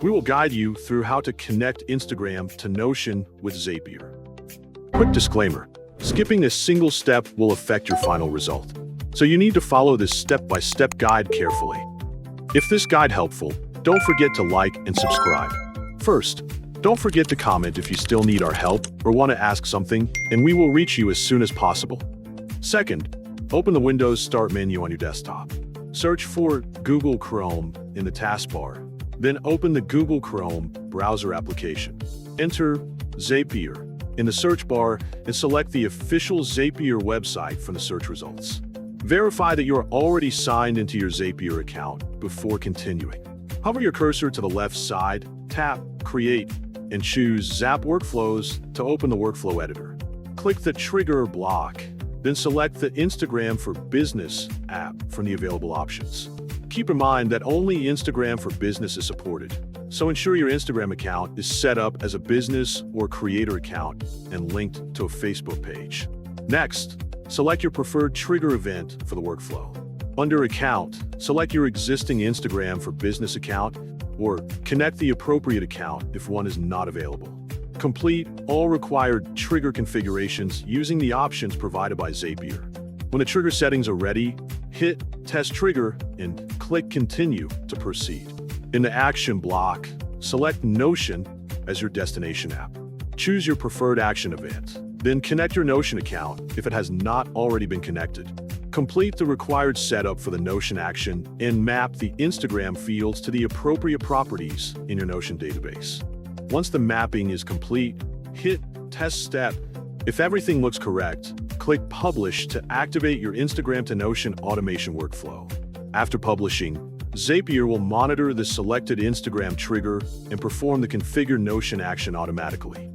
We will guide you through how to connect Instagram to Notion with Zapier. Quick disclaimer, skipping a single step will affect your final result, so you need to follow this step-by-step guide carefully. If this guide helpful, don't forget to like and subscribe. First, don't forget to comment if you still need our help or want to ask something, and we will reach you as soon as possible. Second, open the Windows Start menu on your desktop. Search for Google Chrome in the taskbar. Then open the Google Chrome browser application. Enter Zapier in the search bar and select the official Zapier website from the search results. Verify that you are already signed into your Zapier account before continuing. Hover your cursor to the left side, tap Create, and choose Zap Workflows to open the workflow editor. Click the trigger block, then select the Instagram for Business app from the available options. Keep in mind that only Instagram for Business is supported, so ensure your Instagram account is set up as a business or creator account and linked to a Facebook page. Next, select your preferred trigger event for the workflow. Under Account, select your existing Instagram for Business account or connect the appropriate account if one is not available. Complete all required trigger configurations using the options provided by Zapier. When the trigger settings are ready, hit Test Trigger and click Continue to proceed. In the action block, select Notion as your destination app. Choose your preferred action event, then connect your Notion account if it has not already been connected. Complete the required setup for the Notion action and map the Instagram fields to the appropriate properties in your Notion database. Once the mapping is complete, hit Test Step. If everything looks correct, click Publish to activate your Instagram to Notion automation workflow. After publishing, Zapier will monitor the selected Instagram trigger and perform the Configure Notion action automatically.